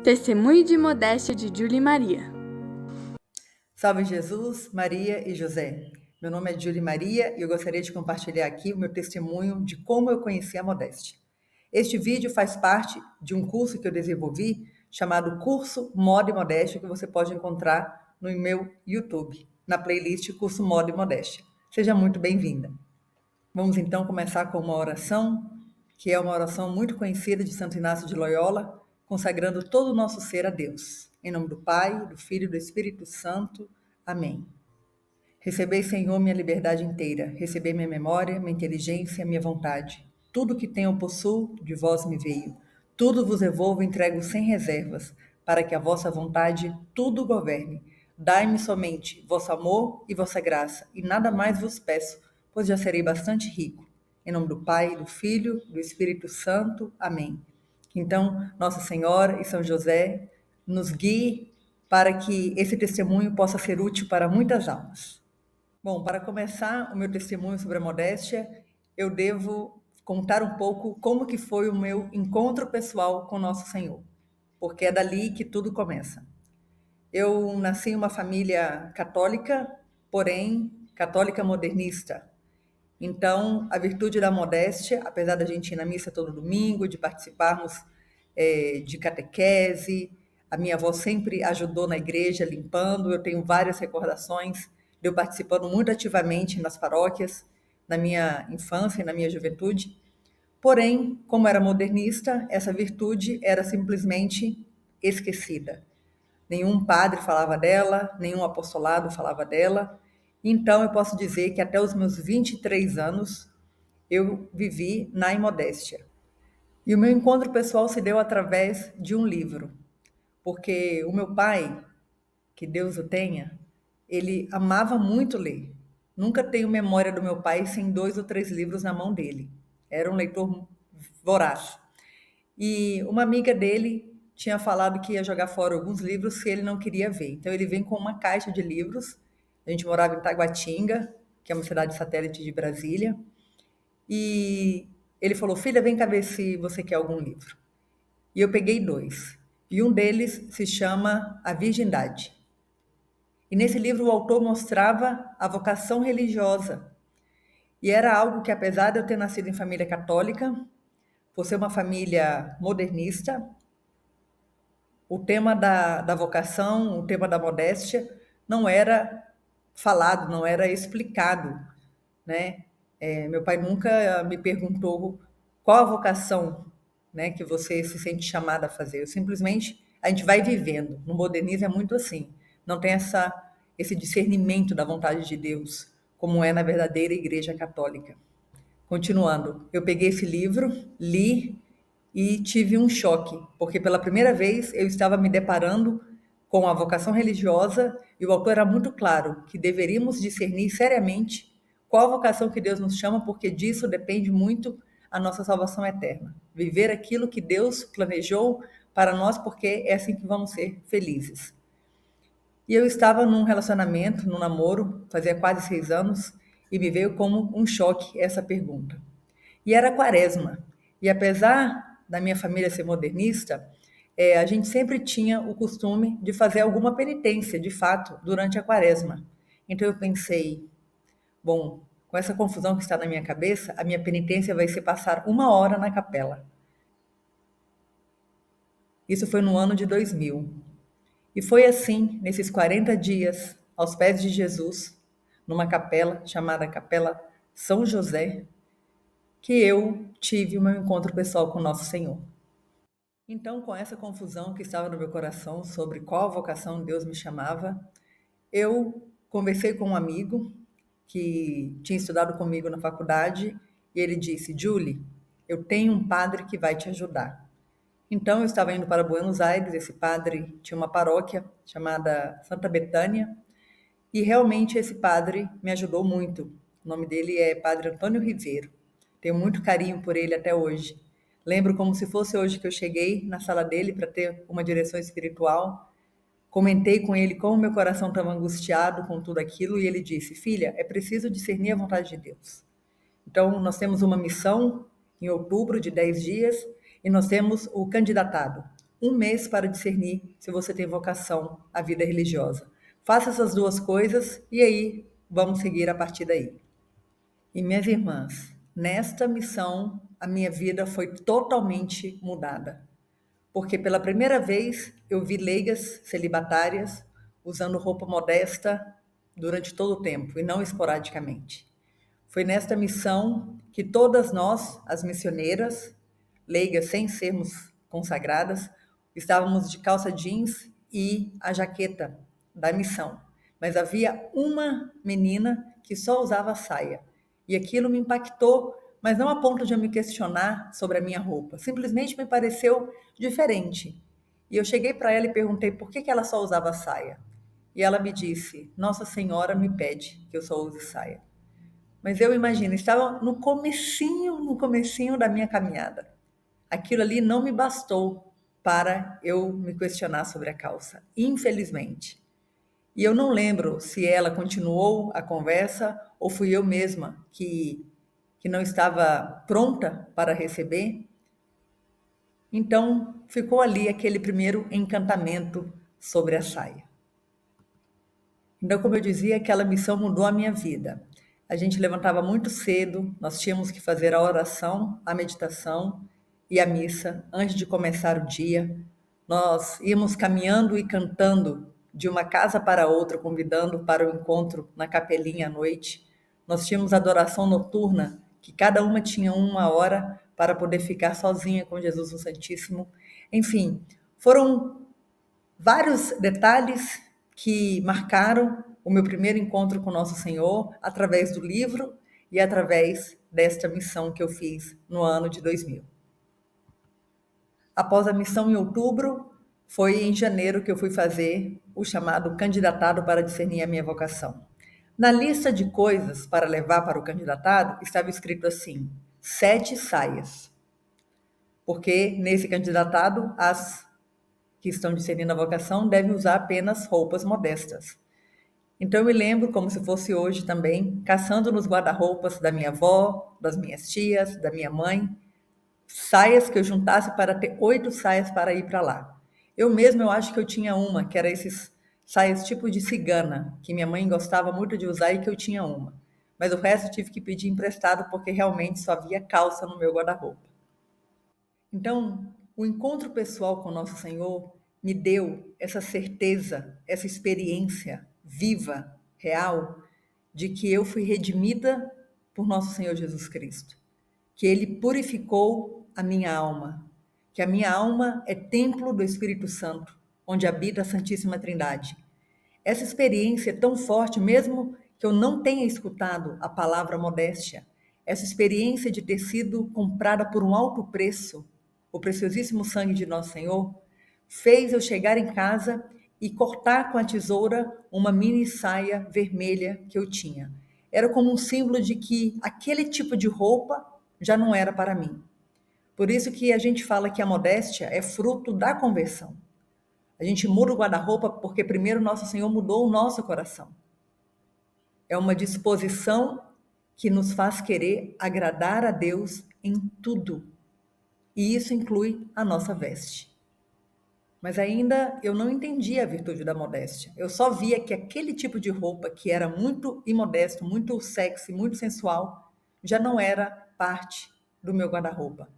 Testemunho de modéstia de Julie Maria. Salve Jesus, Maria e José. Meu nome é Julie Maria e eu gostaria de compartilhar aqui o meu testemunho de como eu conheci a modéstia. Este vídeo faz parte de um curso que eu desenvolvi chamado Curso Moda e Modéstia, que você pode encontrar no meu YouTube, na playlist Curso Moda e Modéstia. Seja muito bem-vinda. Vamos então começar com uma oração, que é uma oração muito conhecida de Santo Inácio de Loyola, consagrando todo o nosso ser a Deus. Em nome do Pai, do Filho e do Espírito Santo. Amém. Recebei, Senhor, minha liberdade inteira. Recebei minha memória, minha inteligência, minha vontade. Tudo que tenho possuo, de vós me veio. Tudo vos devolvo, entrego sem reservas, para que a vossa vontade tudo governe. Dai-me somente vosso amor e vossa graça, e nada mais vos peço, pois já serei bastante rico. Em nome do Pai, do Filho, do Espírito Santo. Amém. Então, Nossa Senhora e São José nos guie para que esse testemunho possa ser útil para muitas almas. Bom, para começar o meu testemunho sobre a modéstia, eu devo contar um pouco como que foi o meu encontro pessoal com Nosso Senhor, porque é dali que tudo começa. Eu nasci em uma família católica, porém católica modernista. Então, a virtude da modéstia, apesar da gente ir na missa todo domingo, de participarmos de catequese, a minha avó sempre ajudou na igreja limpando, eu tenho várias recordações de eu participando muito ativamente nas paróquias, na minha infância e na minha juventude. Porém, como era modernista, essa virtude era simplesmente esquecida. Nenhum padre falava dela, nenhum apostolado falava dela. Então, eu posso dizer que até os meus 23 anos eu vivi na imodéstia. E o meu encontro pessoal se deu através de um livro, porque o meu pai, que Deus o tenha, ele amava muito ler. Nunca tenho memória do meu pai sem 2 ou 3 livros na mão dele. Era um leitor voraz. E uma amiga dele tinha falado que ia jogar fora alguns livros se ele não queria ver. Então ele vem com uma caixa de livros. A gente morava em Taguatinga, que é uma cidade satélite de Brasília. E ele falou: "Filha, vem cá ver se você quer algum livro". E eu peguei 2. E um deles se chama A Virgindade. E nesse livro o autor mostrava a vocação religiosa. E era algo que, apesar de eu ter nascido em família católica, por ser uma família modernista, o tema da vocação, o tema da modéstia, não era falado, não era explicado, né? Meu pai nunca me perguntou qual a vocação, né, que você se sente chamada a fazer. Eu simplesmente, a gente vai vivendo. No modernismo é muito assim. Não tem esse discernimento da vontade de Deus, como é na verdadeira Igreja Católica. Continuando, eu peguei esse livro, li e tive um choque, porque pela primeira vez eu estava me deparando com a vocação religiosa e o autor era muito claro que deveríamos discernir seriamente qual a vocação que Deus nos chama, porque disso depende muito a nossa salvação eterna. Viver aquilo que Deus planejou para nós, porque é assim que vamos ser felizes. E eu estava num relacionamento, num namoro, fazia quase 6 anos, e me veio como um choque essa pergunta. E era quaresma. E apesar da minha família ser modernista, a gente sempre tinha o costume de fazer alguma penitência, de fato, durante a quaresma. Então eu pensei, bom, com essa confusão que está na minha cabeça, a minha penitência vai ser passar 1 hora na capela. Isso foi no ano de 2000. E foi assim, nesses 40 dias, aos pés de Jesus, numa capela chamada Capela São José, que eu tive o meu encontro pessoal com Nosso Senhor. Então, com essa confusão que estava no meu coração sobre qual vocação Deus me chamava, eu conversei com um amigo que tinha estudado comigo na faculdade e ele disse: Julie, eu tenho um padre que vai te ajudar. Então, eu estava indo para Buenos Aires, esse padre tinha uma paróquia chamada Santa Betânia, e realmente esse padre me ajudou muito. O nome dele é Padre Antônio Ribeiro. Tenho muito carinho por ele até hoje. Lembro como se fosse hoje que eu cheguei na sala dele para ter uma direção espiritual. Comentei com ele como meu coração estava angustiado com tudo aquilo e ele disse: Filha, é preciso discernir a vontade de Deus. Então, nós temos uma missão em outubro de 10 dias e nós temos o candidatado. um mês para discernir se você tem vocação à vida religiosa. Faça essas duas coisas e aí vamos seguir a partir daí. E minhas irmãs, nesta missão a minha vida foi totalmente mudada. Porque pela primeira vez eu vi leigas celibatárias usando roupa modesta durante todo o tempo e não esporadicamente. Foi nesta missão que todas nós, as missioneiras, leigas sem sermos consagradas, estávamos de calça jeans e a jaqueta da missão. Mas havia uma menina que só usava saia. E aquilo me impactou, mas não a ponto de eu me questionar sobre a minha roupa. Simplesmente me pareceu diferente. E eu cheguei para ela e perguntei por que ela só usava saia. E ela me disse: Nossa Senhora me pede que eu só use saia. Mas eu imagino, estava no comecinho da minha caminhada. Aquilo ali não me bastou para eu me questionar sobre a calça, infelizmente. E eu não lembro se ela continuou a conversa ou fui eu mesma que não estava pronta para receber. Então ficou ali aquele primeiro encantamento sobre a saia. Então, como eu dizia, aquela missão mudou a minha vida. A gente levantava muito cedo, nós tínhamos que fazer a oração, a meditação e a missa antes de começar o dia. Nós íamos caminhando e cantando de uma casa para outra, convidando para o encontro na capelinha à noite. Nós tínhamos adoração noturna, que cada uma tinha uma hora para poder ficar sozinha com Jesus o Santíssimo. Enfim, foram vários detalhes que marcaram o meu primeiro encontro com Nosso Senhor através do livro e através desta missão que eu fiz no ano de 2000. Após a missão em outubro, foi em janeiro que eu fui fazer o chamado candidatado para discernir a minha vocação. Na lista de coisas para levar para o candidatado estava escrito assim: 7 saias. Porque nesse candidatado, as que estão discernindo a vocação devem usar apenas roupas modestas. Então eu me lembro, como se fosse hoje também, caçando nos guarda-roupas da minha avó, das minhas tias, da minha mãe, saias que eu juntasse para ter 8 saias para ir para lá. Eu acho que eu tinha uma, que era esses saias tipo de cigana, que minha mãe gostava muito de usar e que eu tinha uma. Mas o resto eu tive que pedir emprestado porque realmente só havia calça no meu guarda-roupa. Então, o encontro pessoal com Nosso Senhor me deu essa certeza, essa experiência viva, real, de que eu fui redimida por Nosso Senhor Jesus Cristo, que Ele purificou a minha alma, que a minha alma é templo do Espírito Santo, onde habita a Santíssima Trindade. Essa experiência é tão forte, mesmo que eu não tenha escutado a palavra modéstia, essa experiência de ter sido comprada por um alto preço, o preciosíssimo sangue de Nosso Senhor, fez eu chegar em casa e cortar com a tesoura uma mini saia vermelha que eu tinha. Era como um símbolo de que aquele tipo de roupa já não era para mim. Por isso que a gente fala que a modéstia é fruto da conversão. A gente muda o guarda-roupa porque primeiro Nosso Senhor mudou o nosso coração. É uma disposição que nos faz querer agradar a Deus em tudo. E isso inclui a nossa veste. Mas ainda eu não entendia a virtude da modéstia. Eu só via que aquele tipo de roupa que era muito imodesto, muito sexy, muito sensual, já não era parte do meu guarda-roupa.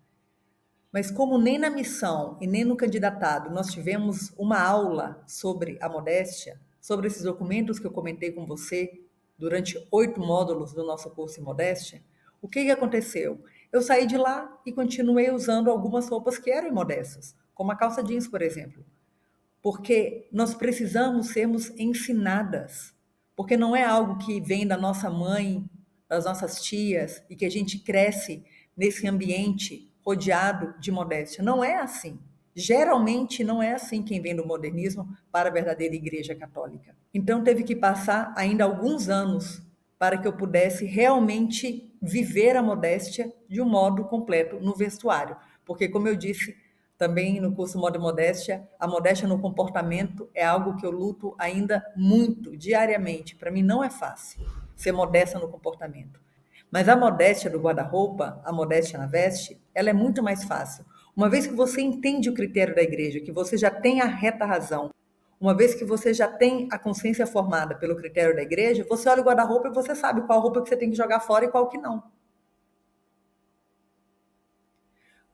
Mas como nem na missão e nem no candidatado nós tivemos uma aula sobre a modéstia, sobre esses documentos que eu comentei com você durante 8 módulos do nosso curso em modéstia, o que aconteceu? Eu saí de lá e continuei usando algumas roupas que eram imodestas, como a calça jeans, por exemplo. Porque nós precisamos sermos ensinadas, porque não é algo que vem da nossa mãe, das nossas tias, e que a gente cresce nesse ambiente rodeado de modéstia. Não é assim. Geralmente não é assim quem vem do modernismo para a verdadeira Igreja Católica. Então teve que passar ainda alguns anos para que eu pudesse realmente viver a modéstia de um modo completo no vestuário. Porque, como eu disse também no curso Moda e Modéstia, a modéstia no comportamento é algo que eu luto ainda muito, diariamente. Para mim não é fácil ser modesta no comportamento. Mas a modéstia do guarda-roupa, a modéstia na veste, ela é muito mais fácil. Uma vez que você entende o critério da igreja, que você já tem a reta razão, uma vez que você já tem a consciência formada pelo critério da igreja, você olha o guarda-roupa e você sabe qual roupa que você tem que jogar fora e qual que não.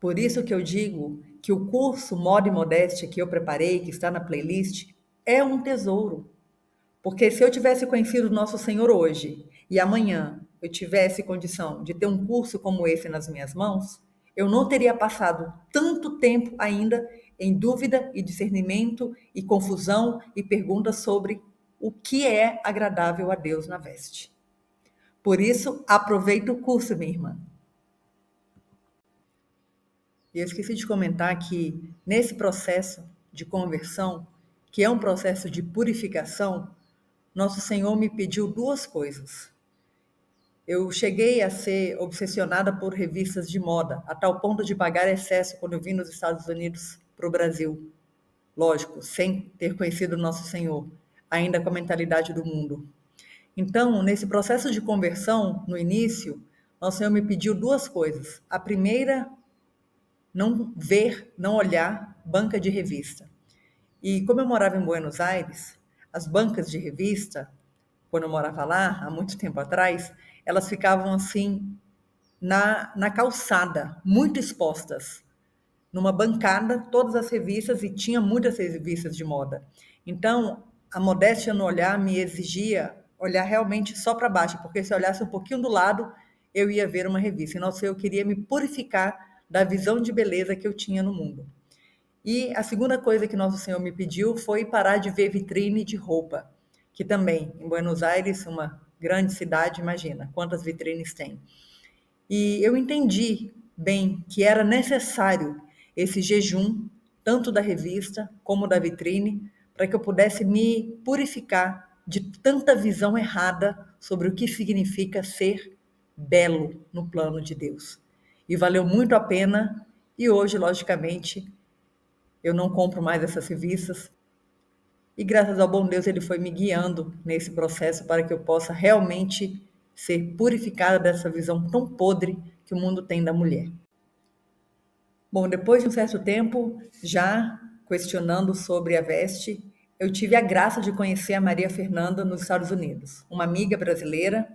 Por isso que eu digo que o curso Moda e Modéstia que eu preparei, que está na playlist, é um tesouro. Porque se eu tivesse conhecido nosso Senhor hoje e amanhã eu tivesse condição de ter um curso como esse nas minhas mãos, eu não teria passado tanto tempo ainda em dúvida e discernimento e confusão e perguntas sobre o que é agradável a Deus na veste. Por isso, aproveita o curso, minha irmã. E eu esqueci de comentar que nesse processo de conversão, que é um processo de purificação, nosso Senhor me pediu duas coisas. Eu cheguei a ser obsessionada por revistas de moda, a tal ponto de pagar excesso quando eu vim nos Estados Unidos para o Brasil. Lógico, sem ter conhecido o nosso Senhor, ainda com a mentalidade do mundo. Então, nesse processo de conversão, no início, nosso Senhor me pediu duas coisas. A primeira, não ver, não olhar banca de revista. E como eu morava em Buenos Aires, as bancas de revista, quando eu morava lá, há muito tempo atrás, elas ficavam assim na calçada, muito expostas, numa bancada, todas as revistas, e tinha muitas revistas de moda. Então, a modéstia no olhar me exigia olhar realmente só para baixo, porque se eu olhasse um pouquinho do lado, eu ia ver uma revista. E nossa, eu queria me purificar da visão de beleza que eu tinha no mundo. E a segunda coisa que nosso Senhor me pediu foi parar de ver vitrine de roupa, que também, em Buenos Aires, uma grande cidade, imagina quantas vitrines tem. E eu entendi bem que era necessário esse jejum, tanto da revista como da vitrine, para que eu pudesse me purificar de tanta visão errada sobre o que significa ser belo no plano de Deus. E valeu muito a pena, e hoje, logicamente, eu não compro mais essas revistas. E graças ao bom Deus, Ele foi me guiando nesse processo para que eu possa realmente ser purificada dessa visão tão podre que o mundo tem da mulher. Bom, depois de um certo tempo, já questionando sobre a veste, eu tive a graça de conhecer a Maria Fernanda nos Estados Unidos, uma amiga brasileira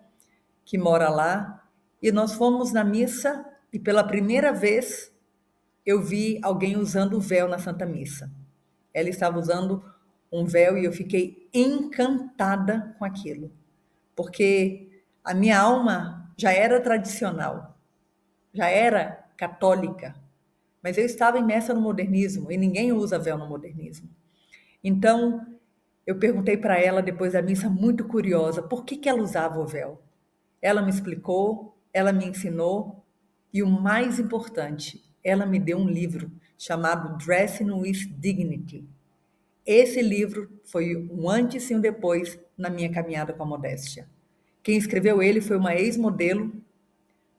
que mora lá, e nós fomos na missa e pela primeira vez eu vi alguém usando o véu na Santa Missa. Ela estava usando um véu e eu fiquei encantada com aquilo, porque a minha alma já era tradicional, já era católica, mas eu estava imersa no modernismo e ninguém usa véu no modernismo. Então, eu perguntei para ela depois da missa, muito curiosa, por que ela usava o véu. Ela me explicou, ela me ensinou e o mais importante, ela me deu um livro chamado Dressing with Dignity. Esse livro foi um antes e um depois na minha caminhada com a modéstia. Quem escreveu ele foi uma ex-modelo,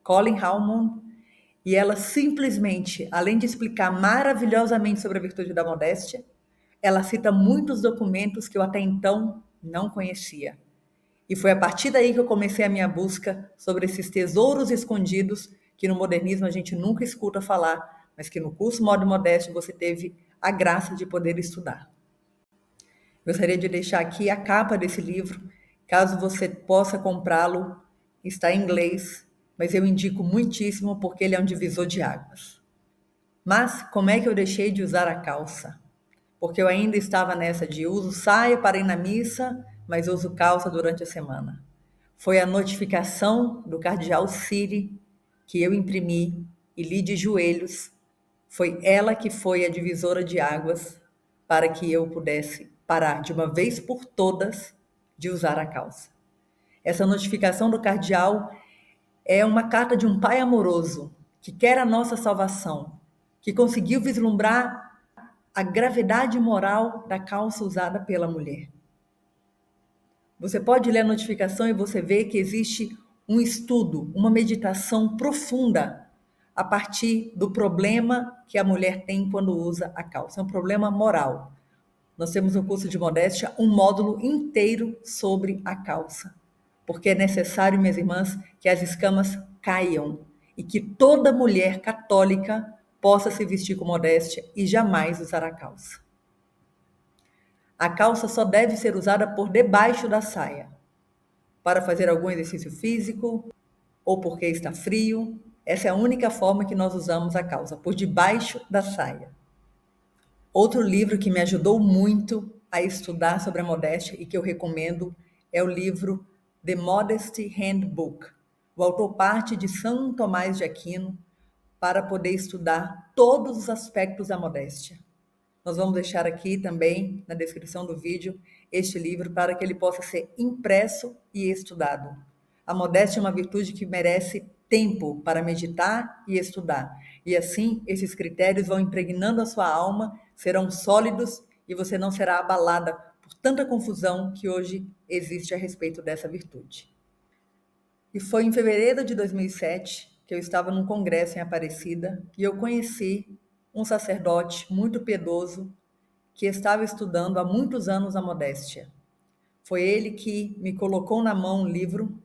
Colin Howmond, e ela simplesmente, além de explicar maravilhosamente sobre a virtude da modéstia, ela cita muitos documentos que eu até então não conhecia. E foi a partir daí que eu comecei a minha busca sobre esses tesouros escondidos que no modernismo a gente nunca escuta falar, mas que no curso Moda e Modéstia você teve a graça de poder estudar. Gostaria de deixar aqui a capa desse livro, caso você possa comprá-lo, está em inglês, mas eu indico muitíssimo porque ele é um divisor de águas. Mas como é que eu deixei de usar a calça? Porque eu ainda estava nessa de uso saia para ir na missa, mas uso calça durante a semana. Foi a notificação do cardeal Siri que eu imprimi e li de joelhos. Foi ela que foi a divisora de águas para que eu pudesse parar de uma vez por todas de usar a calça. Essa notificação do cardeal é uma carta de um pai amoroso que quer a nossa salvação, que conseguiu vislumbrar a gravidade moral da calça usada pela mulher. Você pode ler a notificação e você vê que existe um estudo, uma meditação profunda a partir do problema que a mulher tem quando usa a calça. É um problema moral. Nós temos no curso de modéstia um módulo inteiro sobre a calça, porque é necessário, minhas irmãs, que as escamas caiam e que toda mulher católica possa se vestir com modéstia e jamais usar a calça. A calça só deve ser usada por debaixo da saia, para fazer algum exercício físico ou porque está frio. Essa é a única forma que nós usamos a calça, por debaixo da saia. Outro livro que me ajudou muito a estudar sobre a modéstia e que eu recomendo é o livro The Modesty Handbook. O autor parte de São Tomás de Aquino para poder estudar todos os aspectos da modéstia. Nós vamos deixar aqui também na descrição do vídeo este livro para que ele possa ser impresso e estudado. A modéstia é uma virtude que merece tempo para meditar e estudar. E assim, esses critérios vão impregnando a sua alma, serão sólidos e você não será abalada por tanta confusão que hoje existe a respeito dessa virtude. E foi em fevereiro de 2007 que eu estava num congresso em Aparecida e eu conheci um sacerdote muito piedoso que estava estudando há muitos anos a modéstia. Foi ele que me colocou na mão um livro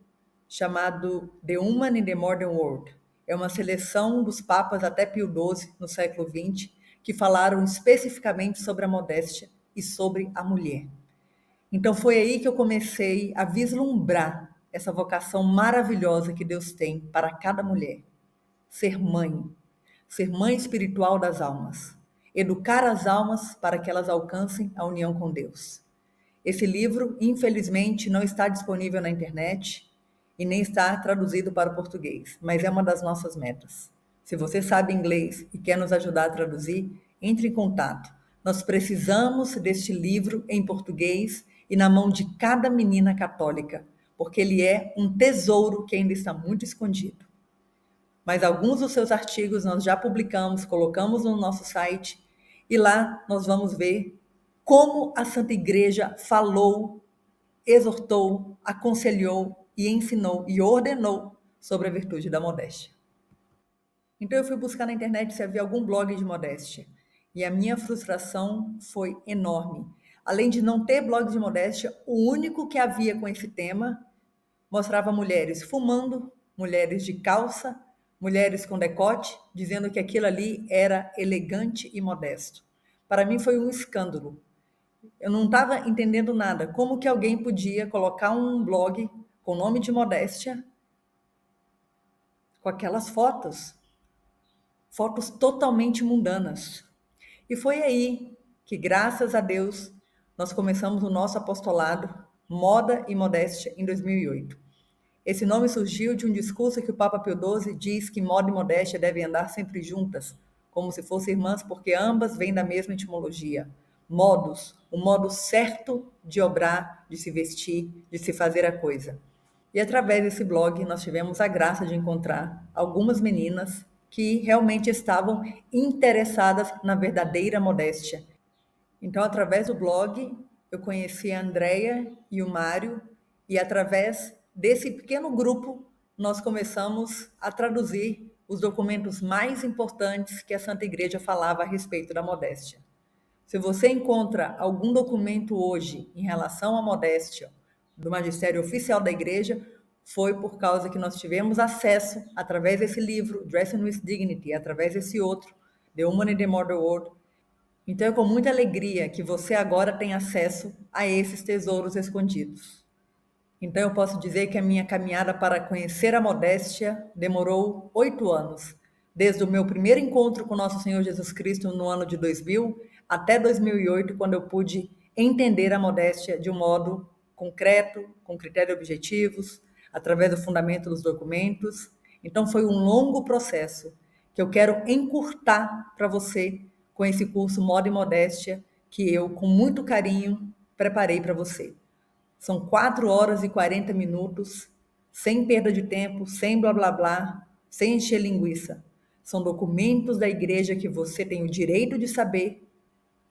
chamado The Woman in the Modern World. É uma seleção dos papas até Pio XII, no século XX, que falaram especificamente sobre a modéstia e sobre a mulher. Então foi aí que eu comecei a vislumbrar essa vocação maravilhosa que Deus tem para cada mulher. Ser mãe espiritual das almas, educar as almas para que elas alcancem a união com Deus. Esse livro, infelizmente, não está disponível na internet e nem está traduzido para o português, mas é uma das nossas metas. Se você sabe inglês e quer nos ajudar a traduzir, entre em contato. Nós precisamos deste livro em português e na mão de cada menina católica, porque ele é um tesouro que ainda está muito escondido. Mas alguns dos seus artigos nós já publicamos, colocamos no nosso site e lá nós vamos ver como a Santa Igreja falou, exortou, aconselhou e ensinou e ordenou sobre a virtude da modéstia. Então eu fui buscar na internet se havia algum blog de modéstia e a minha frustração foi enorme. Além de não ter blog de modéstia, o único que havia com esse tema mostrava mulheres fumando, mulheres de calça, mulheres com decote, dizendo que aquilo ali era elegante e modesto. Para mim foi um escândalo. Eu não estava entendendo nada. Como que alguém podia colocar um blog com nome de modéstia com aquelas fotos? Fotos totalmente mundanas. E foi aí que, graças a Deus, nós começamos o nosso apostolado Moda e Modéstia em 2008. Esse nome surgiu de um discurso que o Papa Pio XII diz que moda e modéstia devem andar sempre juntas, como se fossem irmãs, porque ambas vêm da mesma etimologia. Modus, o modo certo de obrar, de se vestir, de se fazer a coisa. E através desse blog nós tivemos a graça de encontrar algumas meninas que realmente estavam interessadas na verdadeira modéstia. Então, através do blog, eu conheci a Andrea e o Mário, e através desse pequeno grupo, nós começamos a traduzir os documentos mais importantes que a Santa Igreja falava a respeito da modéstia. Se você encontra algum documento hoje em relação à modéstia do magistério oficial da Igreja, foi por causa que nós tivemos acesso, através desse livro, Dressing with Dignity, através desse outro, The Woman in the Modern World. Então é com muita alegria que você agora tem acesso a esses tesouros escondidos. Então eu posso dizer que a minha caminhada para conhecer a modéstia demorou 8 anos, desde o meu primeiro encontro com Nosso Senhor Jesus Cristo no ano de 2000 até 2008, quando eu pude entender a modéstia de um modo concreto, com critérios objetivos, através do fundamento dos documentos. Então foi um longo processo que eu quero encurtar para você com esse curso Moda e Modéstia que eu, com muito carinho, preparei para você. São 4 horas e 40 minutos, sem perda de tempo, sem blá blá blá, sem encher linguiça. São documentos da igreja que você tem o direito de saber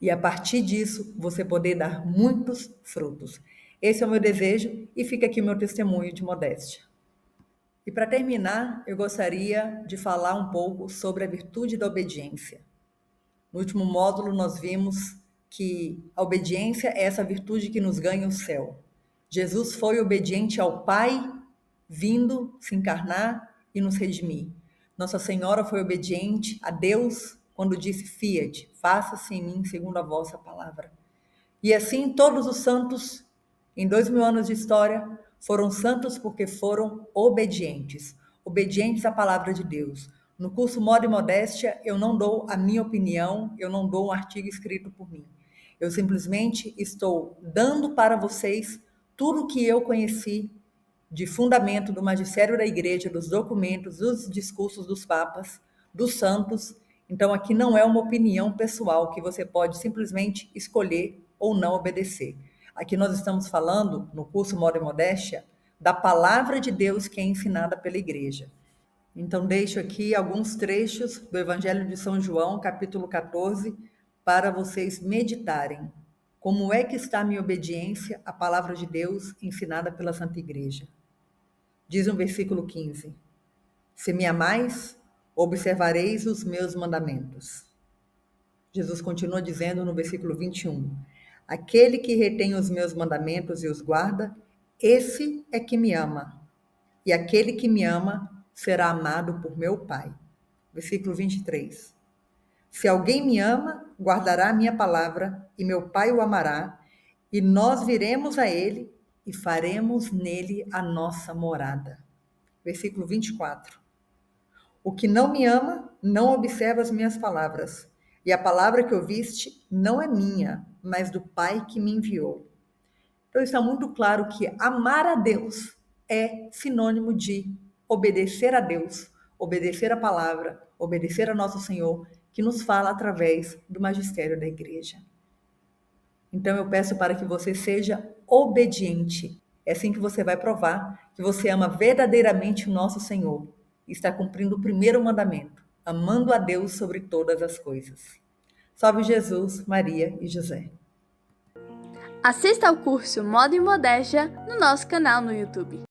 e a partir disso você poder dar muitos frutos. Esse é o meu desejo e fica aqui o meu testemunho de modéstia. E para terminar, eu gostaria de falar um pouco sobre a virtude da obediência. No último módulo nós vimos que a obediência é essa virtude que nos ganha o céu. Jesus foi obediente ao Pai, vindo se encarnar e nos redimir. Nossa Senhora foi obediente a Deus, quando disse: Fiat, faça-se em mim segundo a vossa palavra. E assim todos os santos, em 2000 anos de história, foram santos porque foram obedientes, obedientes à palavra de Deus. No curso Modo e Modéstia, eu não dou a minha opinião, eu não dou um artigo escrito por mim. Eu simplesmente estou dando para vocês tudo o que eu conheci de fundamento do magistério da igreja, dos documentos, dos discursos dos papas, dos santos. Então, aqui não é uma opinião pessoal que você pode simplesmente escolher ou não obedecer. Aqui nós estamos falando, no curso Modo e Modéstia, da palavra de Deus que é ensinada pela igreja. Então, deixo aqui alguns trechos do Evangelho de São João, capítulo 14, para vocês meditarem. Como é que está a minha obediência à palavra de Deus ensinada pela Santa Igreja? Diz no versículo 15: Se me amais, observareis os meus mandamentos. Jesus continua dizendo no versículo 21: Aquele que retém os meus mandamentos e os guarda, esse é que me ama. E aquele que me ama será amado por meu Pai. Versículo 23. Se alguém me ama, guardará a minha palavra, e meu Pai o amará, e nós viremos a ele e faremos nele a nossa morada. Versículo 24. O que não me ama, não observa as minhas palavras, e a palavra que ouviste não é minha, mas do Pai que me enviou. Então está muito claro que amar a Deus é sinônimo de obedecer a Deus, obedecer a palavra, obedecer a nosso Senhor, que nos fala através do magistério da igreja. Então eu peço para que você seja obediente. É assim que você vai provar que você ama verdadeiramente o nosso Senhor e está cumprindo o primeiro mandamento, amando a Deus sobre todas as coisas. Salve Jesus, Maria e José. Assista ao curso Modo e Modéstia no nosso canal no YouTube.